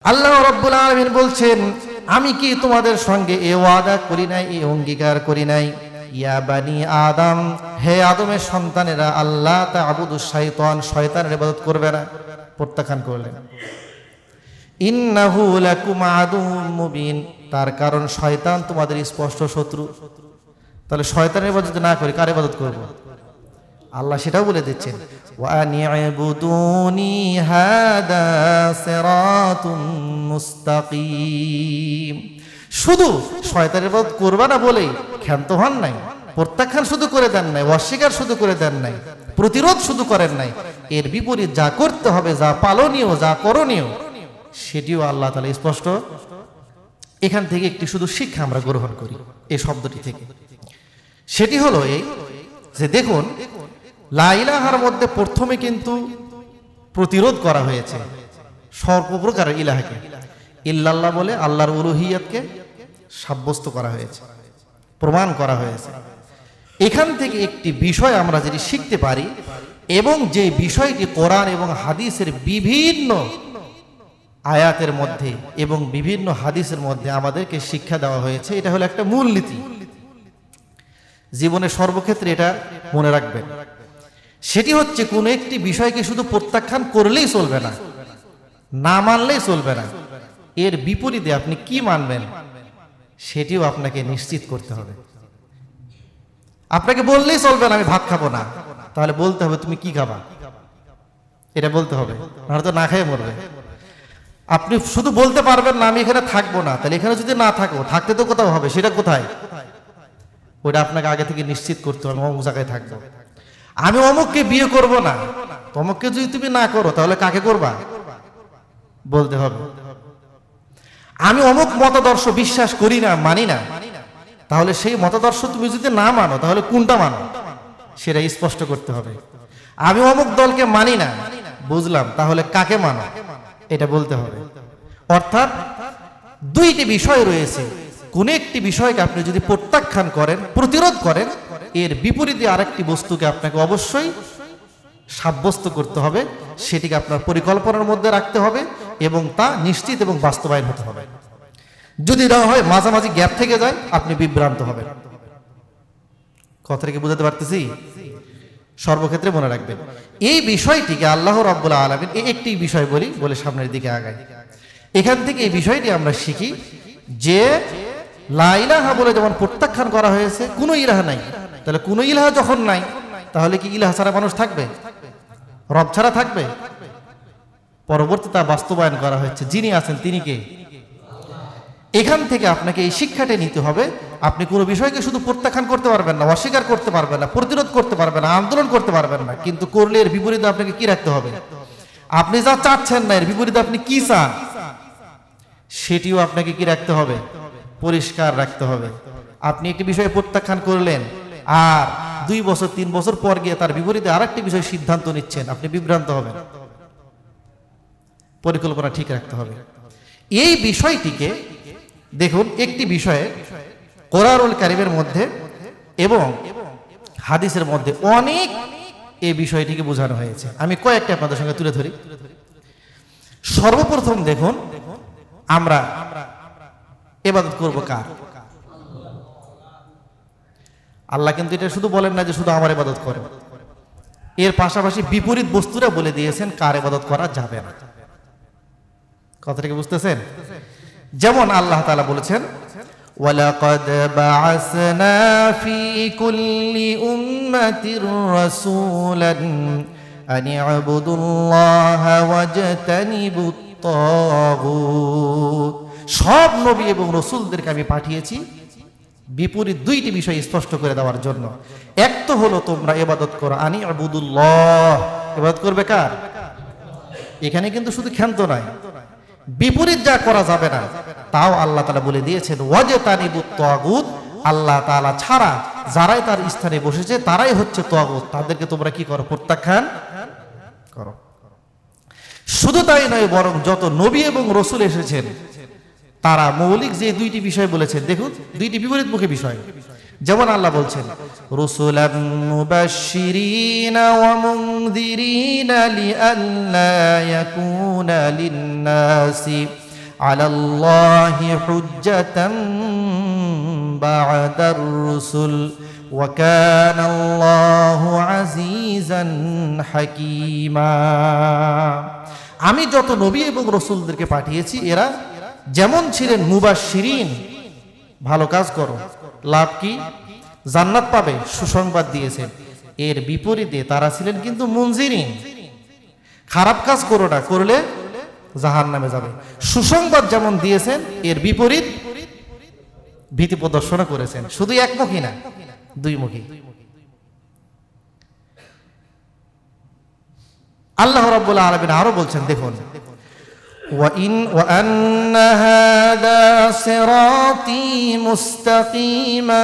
আল্লাহ রাব্বুল আলামিন বলছেন, আমি কি তোমাদের সঙ্গে এ ওয়াদা করি নাই, এই অঙ্গীকার করি নাই, ইয়া বানি আদম, হে আদমের সন্তানেরা, আল্লাহ তা'বুদুশ শাইতান, শয়তানের ইবাদত করবে না। প্রত্যাখ্যান করলেন। ইন্নাহু লাকুম আদুউম মুবিন, তার কারণ শয়তান তোমাদের স্পষ্ট শত্রু। তাহলে শয়তানের ইবাদত না করি কার ইবাদত করব? আল্লাহ সেটাও বলে দিচ্ছেন, ওয়া আনি'বুদুনি হাদা সিরাতুম মুস্তাকিম। শুধু শয়তানের ইবাদত করবা না বলেই ক্ষান্ত হন নাই, প্রত্যাখ্যান শুধু করে দেন নাই, অস্বীকার শুধু করে দেন নাই, প্রতিরোধ শুধু করেন নাই, এর বিপরীত যা করতে হবে, যা পালনীয়, যা করণীয়, সেটিও আল্লাহ তাআলা স্পষ্ট। এখান থেকে একটি শুধু শিক্ষা আমরা গ্রহণ করি এই শব্দটি থেকে, সেটি হলো এই যে দেখুন, লা ইলাহার মধ্যে প্রথমে কিন্তু প্রতিরোধ করা হয়েছে সর্বপ্রকারের ইলাহাকে, ইল্লাল্লাহ বলে আল্লাহর উলুহিয়াতকে সাব্যস্ত করা হয়েছে, প্রমাণ করা হয়েছে। এখান থেকে একটি বিষয় আমরা যদি শিখতে পারি, এবং যে বিষয়টি কোরআন এবং হাদিসের বিভিন্ন আয়াতের মধ্যে এবং বিভিন্ন হাদিসের মধ্যে আমাদেরকে শিক্ষা দেওয়া হয়েছে, এটা হলো একটা মূলনীতি। জীবনের সর্বক্ষেত্রে এটা মনে রাখবেন। সেটি হচ্ছে, কোন একটি বিষয়কে শুধু প্রত্যাখ্যান করলেই চলবে না, না মানলেই চলবে না, এর বিপরীতে আপনি কি মানবেন সেটিও আপনাকে নিশ্চিত করতে হবে। আপনাকে বললেই চলবে না আমি ভাত খাবো না, তাহলে বলতে হবে তুমি কি খাবা, এটা বলতে হবে, নাহলে তো না খেয়ে মরবে। আপনি শুধু বলতে পারবেন না আমি এখানে থাকবো না, তাহলে এখানে যদি না থাকো, থাকতে তো কোথাও হবে, সেটা কোথায়, ওটা আপনাকে আগে থেকে নিশ্চিত করতে হবে অমুক জায়গায় থাকবো। আমি অমুককে বিয়ে করব না, অমুককে যদি তুমি না করো তাহলে কাকে করবা বলতে হবে। আমি অমুক মতাদর্শ বিশ্বাস করি না, মানি না, তাহলে সেই মতাদর্শ তুমি যদি না মানো তাহলে কোনটা মানো সেটা স্পষ্ট করতে হবে। আমি অমুক দলকে মানি না, বুঝলাম, তাহলে কাকে মানো এটা বলতে হবে। অর্থাৎ দুইটি বিষয় রয়েছে, কোন একটি বিষয়কে আপনি যদি প্রত্যাখ্যান করেন, প্রতিরোধ করেন, এর বিপরীতে আরেকটি বস্তুকে আপনাকে অবশ্যই সাব্যস্ত করতে হবে, সেটিকে আপনার পরিকল্পনার মধ্যে রাখতে হবে এবং তা নিশ্চিত এবং বাস্তবায়ন হতে হবে। যদি না হয়, মাঝামাঝি গ্যাপ থেকে যায়, আপনি বিভ্রান্ত হবেন। কথাটা কি বুঝাতে পারতেছি? সর্বক্ষেত্রে মনে রাখবেন এই বিষয়টিকে। আল্লাহ রাব্বুল আলামিন এই একটি বিষয় বলে সামনের দিকে আগায়। এখান থেকে এই বিষয়টি আমরা শিখি যে লা ইলাহা বলে যেমন প্রত্যাখ্যান করা হয়েছে, কোনো ইলাহা নাই, তাহলে কোনো ইলাহা যখন নাই, তাহলে কি ইলাহা ছাড়া মানুষ থাকবে, রব ছাড়া থাকবে? পরবর্তী তা বাস্তবায়ন করা হয়েছে, যিনি আছেন তিনি কে? এখান থেকে আপনাকে এই শিক্ষাটা নিতে হবে, আপনি কোনো বিষয়কে শুধু প্রত্যাখ্যান করতে পারবেন না, অস্বীকার করতে পারবেন না, প্রতিরোধ করতে পারবেন না, আন্দোলন করতে পারবেন না, কিন্তু করলে এর বিপরীতে আপনাকে কি রাখতে হবে? আপনি যা চাচ্ছেন না, এর বিপরীতে আপনি কি চান সেটিও আপনাকে কি রাখতে হবে? পরিষ্কার রাখতে হবে। আপনি একটি বিষয়ে প্রত্যাখ্যান করলেন, আর 2 বছর 3 বছর পর গিয়ে তার বিপরীতে আরেকটি বিষয়ে সিদ্ধান্ত নিচ্ছেন, আপনি বিভ্রান্ত হবেন। পরিকল্পনা ঠিক রাখতে হবে। এই বিষয়টিকে দেখুন, একটি বিষয়ে কোরআনুল কারীমের মধ্যে এবং হাদিসের মধ্যে অনেক এই বিষয়টিকে বোঝানো হয়েছে। আমি কয়েকটা আপনাদের সঙ্গে তুলে ধরি। সর্বপ্রথম দেখুন, আমরা ইবাদত করব কার? আল্লাহ কিন্তু এটা শুধু বলেন না যে শুধু আমার ইবাদত করো, এর পাশাপাশি বিপরীত বস্তুরা বলে দিয়েছেন কার ইবাদত করা যাবে না। কথাটাকে বুঝতেছেন? যেমন আল্লাহ তাআলা বলেছেন, ওয়ালাকাদ বা'আসনা ফি কুল্লি উম্মাতির রাসূলান আন ই'বুদুল্লাহা ওয়াজতানিবুত তাগুত। সব নবী এবং রাসূলদেরকে আমি পাঠিয়েছি বিপরীত দুইটি বিষয় স্পষ্ট করে দেওয়ার জন্য। এক তো হলো তোমরা ইবাদত করো, আন ই'বুদুল্লাহ, ইবাদত করবে কার? এখানে কিন্তু শুধু ক্ষান্ত নয়, বিপরীত যা করা যাবে না তাও আল্লাহ তাআলা বলে দিয়েছেন, ওয়াজতানিবুত তাগুত, আল্লাহ তাআলা ছাড়া যারাই তার স্থানে বসেছে তারাই হচ্ছে তাগুত, তাদেরকে তোমরা কি করো? প্রত্যাখ্যান করো। শুধু তাই নয়, বরং যত নবী এবং রাসূল এসেছেন তারা মৌলিক যে দুইটি বিষয় বলেছেন, দেখুন দুইটি বিপরীতমুখী বিষয়। যেমন আল্লাহ বলছেন, রুসুলাম মুবাশশিরিনা ওয়া মুনযিরিনা লিআল্লা ইয়াকুনা লিন-নাসি আলাল্লাহি হুজ্জাতান বা'দার রুসুল ওয়া কানা আল্লাহু আজিজান হাকীমা। আমি যত নবী এবং রাসূলদেরকে পাঠিয়েছি এরা যেমন ছিলেন মুবাশশিরিন, ভালো কাজ করো, লাভ কি? জান্নাত পাবে, সুসংবাদ দিয়েছেন। এর বিপরীতে তারা ছিলেন কিন্তু মুনজিরিন, খারাপ কাজ করো না, করলে জাহান্নামে যাবে। সুসংবাদ যেমন দিয়েছেন এর বিপরীত ভীতি প্রদর্শন করেছেন। শুধু একমুখী না, দুইমুখী। আল্লাহ রাব্বুল আলামিন আরো বলছেন, দেখুন, وَأَنَّ هَذَا صِرَاطِي مُسْتَقِيمًا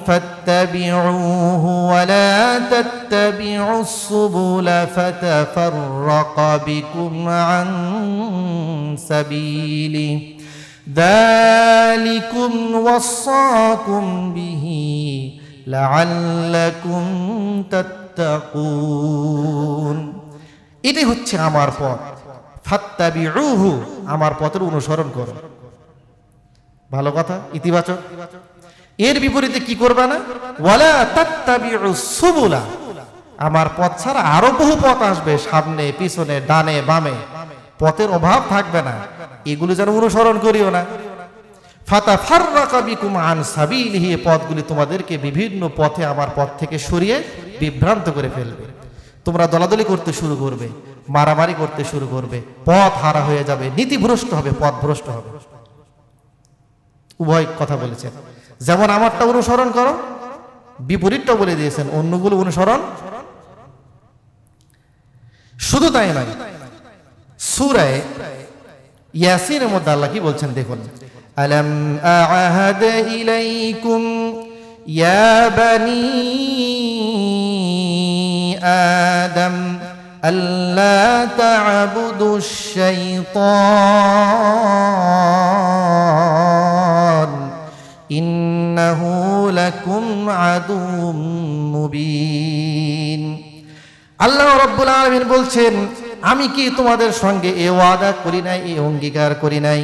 فَاتَّبِعُوهُ وَلَا تَتَّبِعُوا السُّبُلَ فَتَفَرَّقَ بِكُمْ عَنْ سَبِيلِهِ ذَلِكُمْ وَصَّاكُمْ بِهِ لَعَلَّكُمْ تَتَّقُونَ। এটাই হচ্ছে আমার পথ, ফাত্তাবিউহু, আমার পথের অনুসরণ করো। ভালো কথা, ইতিবাচক। এর বিপরীতে কি করবে না? ওয়ালা তাত্তাবিউস সুবুলা, আমার পথ ছাড়া আরো বহু পথ আসবে, সামনে পিছনে ডানে বামে, পথের অভাব থাকবে না, এগুলো যেন অনুসরণ করিও না। ফাতাফাররাকা বিকুম আন সাবিলিহি, পথগুলি তোমাদেরকে বিভিন্ন পথে আমার পথ থেকে সরিয়ে বিভ্রান্ত করে ফেলবে। তোমরা দলাদলি করতে শুরু করবে, মারামারি করতে শুরু করবে, পথ হারা হয়ে যাবে, নীতিভ্রষ্ট হবে, পথ ভ্রষ্ট হবে। উভয় কথা বলেছেন, যেমন আমারটা অনুসরণ করো, বিপরীতটা বলে দিয়েছেন অন্যগুলো অনুসরণ। শুধু তাই নয়, সূরা ইয়াসিনের মধ্যে আল্লাহ কি বলছেন দেখুন, আলাম আ'হাদ ইলাইকুম ইয়া বানি আদম আল্লা তা'বুদুশ শাইতান ইন্নাহু লাকুম আদুউম মুবিন। আল্লাহ রাব্বুল আলামিন বলছেন, আমি কি তোমাদের সঙ্গে এ ওয়াদা করি নাই, এই অঙ্গীকার করি নাই,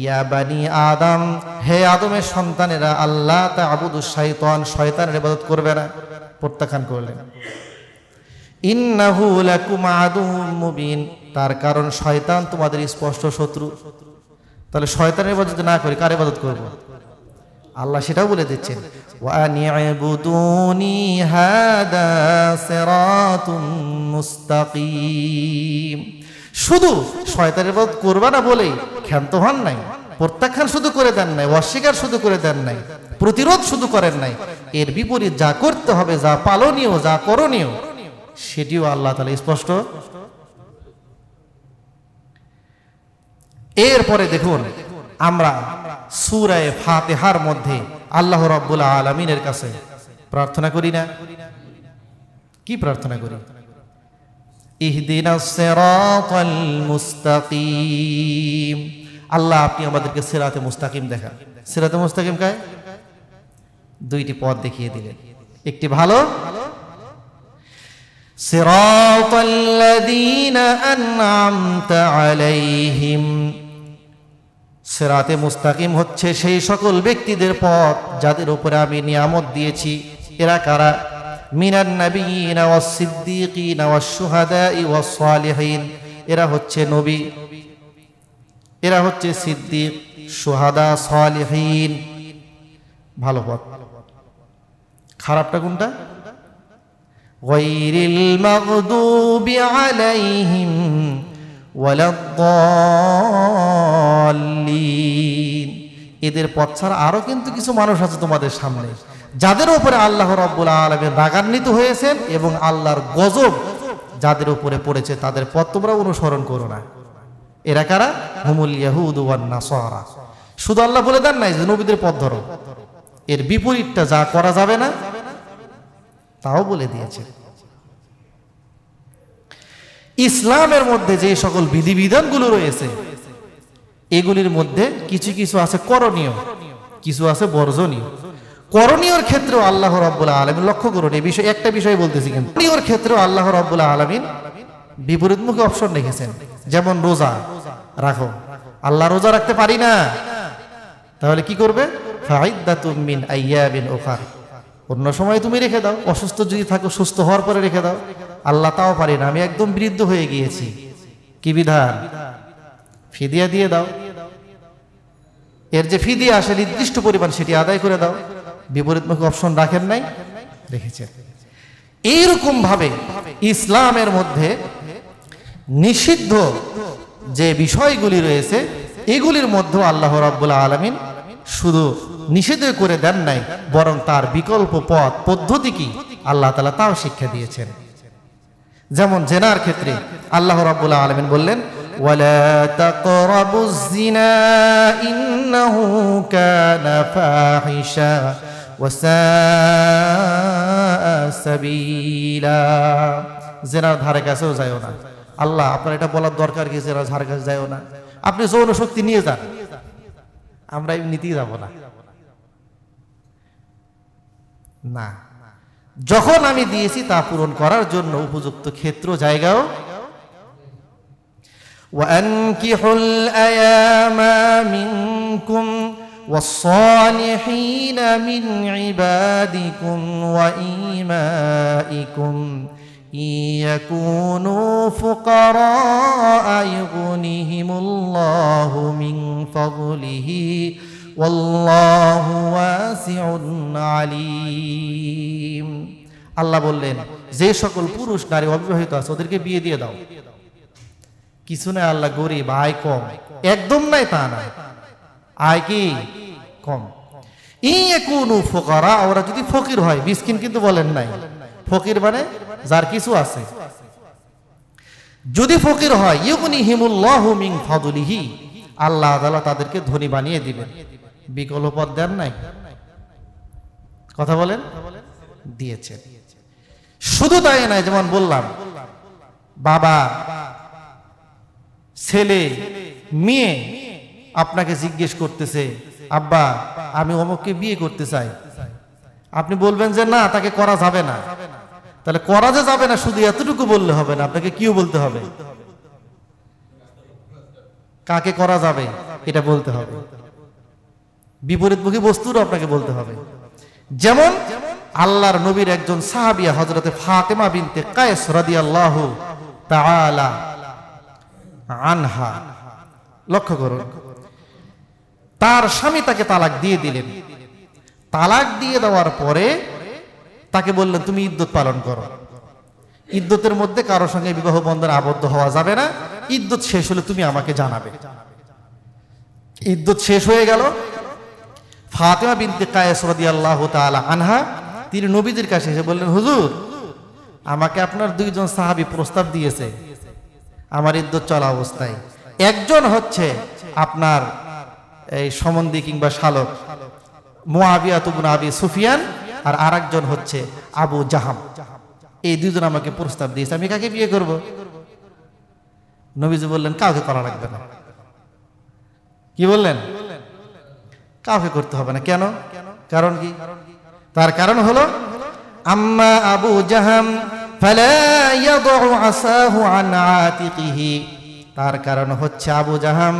ইয়া বানি আদম, হে আদমের সন্তানেরা, আল্লাহ তা'বুদুশ শাইতান, শয়তানের ইবাদত করবে না, প্রত্যাখ্যান করলেন। ইন্নাহু লাকুম আদুউম মুবিন, তার কারণ শয়তান তোমাদের স্পষ্ট শত্রু। তাহলে শয়তানের ইবাদত না করি কার ইবাদত করব? আল্লাহ সেটাও বলে দিচ্ছেন, ওয়া আনি'বুদুনি হাদা সিরাতুম মুস্তাকিম। শুধু শয়তানের ইবাদত করবা না বলেই ক্ষান্ত হন নাই, প্রত্যাখ্যান শুধু করে দেন নাই, অস্বীকার শুধু করে দেন নাই, প্রতিরোধ শুধু করেন নাই, এর বিপরীত যা করতে হবে, যা পালনীয়, যা করণীয়, সেটিও আল্লাহ তাআলা স্পষ্ট। এরপরে দেখুন, আমরা সূরা ফাতিহার মধ্যে আল্লাহ রাব্বুল আলামিনের কাছে প্রার্থনা করি না? কি প্রার্থনা করি? ইহদিনাস সিরাতাল মুস্তাকিম। আল্লাহ, আপনি আমাদেরকে সিরাতে মুস্তাকিম দেখান। সিরাতে মুস্তাকিম কায়? দুইটি পথ দেখিয়ে দিলেন, একটি ভালো, সিরাতাল্লাযীনা আন'আমতা আলাইহিম, সিরাতে মুস্তাকিম হচ্ছে সেই সকল ব্যক্তিদের পথ যাদের উপরে আমি নিয়ামত দিয়েছি। এরা কারা? মিনান নাবিয়িনা ওয়াস সিদ্দীকিনা ওয়াস শুহাদাই ওয়াস সালিহিন, এরা হচ্ছে নবী, এরা হচ্ছে সিদ্দীক, শুহাদা, সালিহিন। ভালো পথ। খারাপটা কোনটা? গায়রিল মাগদুবি আলাইহিম ওয়ালাদ-দাল্লিন। এদের পথ ছাড়া আরো কিন্তু কিছু মানুষ আছে তোমাদের সামনে, যাদের উপরে আল্লাহ রাব্বুল আলামিন রাগান্বিত হয়েছেন এবং আল্লাহর গজব যাদের উপরে পড়েছে, তাদের পথ তোমরা অনুসরণ করো না। এরা কারা? হুমুল ইয়াহুদ ওয়ান নাসারা। শুধু আল্লাহ বলে দেন নাই যে নবীদের পথ ধরো, এর বিপরীতটা যা করা যাবে না তাও বলে দিয়েছে। ইসলামের মধ্যে যে সকল বিধিবিধানগুলো রয়েছে, এগুলির মধ্যে কিছু কিছু আছে করণীয়, কিছু আছে বর্জনীয়। করণীয়র ক্ষেত্রেও আল্লাহ রাব্বুল আলামিন, লক্ষ্য করুন এই বিষয়, একটা বিষয় বলতেছি, কিন্তু করণীয়র ক্ষেত্রেও আল্লাহ রাব্বুল আলামিন বিপরীতমুখী অপশন রেখেছেন। যেমন রোজা রাখো, আল্লাহ রোজা রাখতে পারি না, তাহলে কি করবে? ফাইদ্দাতুম মিন আইয়ামিন উখার, অন্য সময় তুমি রেখে দাও, অসুস্থ যদি থাকো সুস্থ হওয়ার পরে রেখে দাও। আল্লাহ তাও পারি না, আমি একদম বৃদ্ধ হয়ে গিয়েছি, কি বিধান? ফিদিয়া দিয়ে দাও। এর যে ফিদিয়া আসে নির্দিষ্ট পরিমাণ, সেটি আদায় করে দাও। বিপরীতমুখী অপশন রাখেন নাই? রেখেছেন। এইরকম ভাবে ইসলামের মধ্যে নিষিদ্ধ যে বিষয়গুলি রয়েছে, এগুলির মধ্যেও আল্লাহ রাব্বুল আলামিন শুধু নিষেধ করে দেন নাই, বরং তার বিকল্প পথ পদ্ধতি কি আল্লাহ তাআলা তাও শিক্ষা দিয়েছেন। যেমন জেনার ক্ষেত্রে আল্লাহ রাব্বুল আলামিন বললেন, ওয়ালা তাকরাবুজ জিনা ইন্নাহু কানা ফাহিশা ওয়া সাআ সাবিলা। জেনার ধারে কাছেও যায়ও না। আল্লাহ আপনার এটা বলার দরকার কি? জেনার ধারে কাছে যায়ও না, আপনি যৌন শক্তি নিয়ে যান, আমরা এমনিতেই যাব না। না, যখন আমি দিয়েছি তা পূরণ করার জন্য উপযুক্ত ক্ষেত্র জায়গাও। ওয়ানকিহুল আয়ামা মিনকুম والصالحين من عبادكم وإمائكم إن يكونوا فقراء يغنيهم الله من فضله والله واسع عليم। আল্লাহ বললেন, যে সকল পুরুষ নারী অবিবাহিত আছে ওদেরকে বিয়ে দিয়ে দাও। কিছু না আল্লাহ গরিব, আয় কম, একদম নাই তা না, আয় কি কম। ইয়াকুনু ফুকারা, ওরা যদি ফকির হয়, মিসকিন কিন্তু বলেন নাই, ফকির মানে যার কিছু আছে। যদি ফকির হয়, ইউগনিহিমুল্লাহু মিন ফাদলিহি, আল্লাহ তাআলা তাদেরকে ধনী বানিয়ে দিবেন। বিকল্প পথ দেন নাই? কথা বলেন, দিয়েছে। শুধু তাই নয়, যেমন বললাম, বাবা, ছেলে, মেয়ে আপনাকে জিজ্ঞেস করতেছে, আব্বা আমি অমুককে বিয়ে করতে চাই। আপনি বলবেন যে না, তাকে করা যাবে না। তাহলে করা যে যাবে না শুধু এতটুকু বললে হবে না, আপনাকে কিও বলতে হবে, কাকে করা যাবে এটা বলতে হবে। বিপরীতমুখী বস্তুরও আপনাকে বলতে হবে। যেমন আল্লাহর নবীর একজন সাহাবিয়া হযরতে ফাতেমা বিনতে কায়েস রাদিয়াল্লাহু তাআলা আনহা, লক্ষ্য করুন, তার স্বামী তাকে তালাক দিয়ে দিলেন। তালাক দিয়ে দেওয়ার পরে তাকে বললেন, তুমি ইদ্যত পালন করো। ইদ্যতের মধ্যে কারোর সঙ্গে বিবাহ বন্ধনে আবদ্ধ হওয়া যাবে না। ইদ্যত শেষ হলে তুমি আমাকে জানাবে। ইদ্যত শেষ হয়ে গেল। ফাতেমা বিনতে কায়েস রাদিয়াল্লাহু তাআলা আনহা তিনি নবীজির কাছে এসে বললেন, হুজুর আমাকে আপনার দুইজন সাহাবী প্রস্তাব দিয়েছে আমার ইদ্যত চলা অবস্থায়। একজন হচ্ছে আপনার এই সম্বন্ধী কিংবা শালক মুআবিয়া ইবনে আবি সুফিয়ান, আর আরেকজন হচ্ছে আবু জাহাম। এই দুইজন আমাকে প্রস্তাব দিয়েছে, আমি কাকে বিয়ে করব? নবীজি বললেন, কাউকে করা লাগবে না। কি বললেন? কাউকে করতে হবে না। কেন? কারণ কি? তার কারণ হলো, আম্মা আবু জাহাম ফালা ইয়াদউ আসাহু আন আতিকিহি। তার কারণ হচ্ছে আবু জাহাম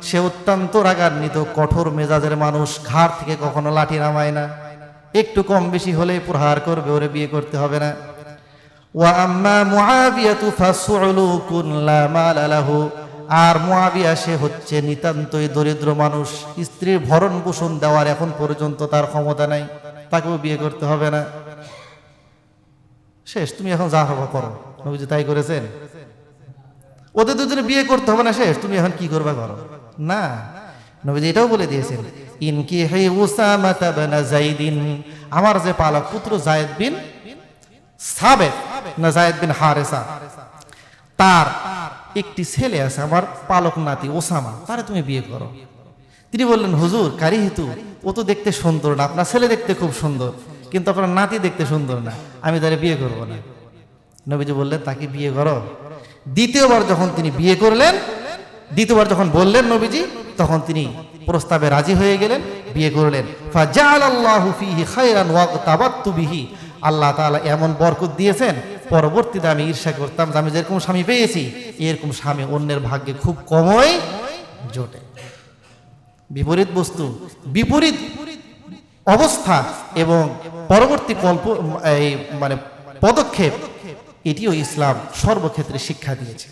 সে অত্যন্ত রাগান্বিত, কঠোর মেজাজের মানুষ, ঘাড় থেকে কখনো লাঠি নামায় না, একটু কম বেশি হলে প্রহার করবে, ওরে বিয়ে করতে হবে না। ওয়া আম্মা মুআবিয়াতু ফাসউলুকুন লা মালা লাহু। আর মুআবিয়া সে হচ্ছে নিতান্তই দরিদ্র মানুষ, স্ত্রীর ভরণ পোষণ দেওয়ার এখন পর্যন্ত তার ক্ষমতা নাই, তাকেও বিয়ে করতে হবে না। শেষ, তুমি এখন যা হবে করো। নবীজি তাই করেছেন। ওদের দুজনে বিয়ে করতে হবে না, শেষ, তুমি এখন কি করবা করো। না, নবীজি এটাও বলে দিয়েছেন, ইনকিহি উসামা ইবনে যায়েদিন, আমার যে পালক পুত্র যায়েদ বিন সাবিত না যায়েদ বিন হারেসা, তার একটি ছেলে আছে, আমার পালক নাতি ওসামা, তারে তুমি বিয়ে করো। তিনি বললেন, হুজুর কারিহিতু, ও তো দেখতে সুন্দর না, আপনার ছেলে দেখতে খুব সুন্দর, কিন্তু আপনার নাতি দেখতে সুন্দর না, আমি তারে বিয়ে করব না। নবীজি বললেন, তাকে বিয়ে করো। দ্বিতীয়বার যখন তিনি বিয়ে করলেন, দ্বিতীয়বার যখন বললেন নবীজি, তখন তিনি প্রস্তাবে রাজি হয়ে গেলেন, বিয়ে করলেন। ফাজাআলাল্লাহু ফীহি খায়রান ওয়াগতাবাতু বিহি। আল্লাহ তাআলা এমন বরকত দিয়েছেন, পরবর্তীতে আমি ঈর্ষা করতাম যে আমি যেরকম স্বামী পেয়েছি এরকম স্বামী অন্যের ভাগ্যে খুব কমই জোটে। বিপরীত বস্তু, বিপরীত অবস্থা এবং পরবর্তী মানে পদক্ষেপ, এটিও ইসলাম সর্বক্ষেত্রে শিক্ষা দিয়েছে।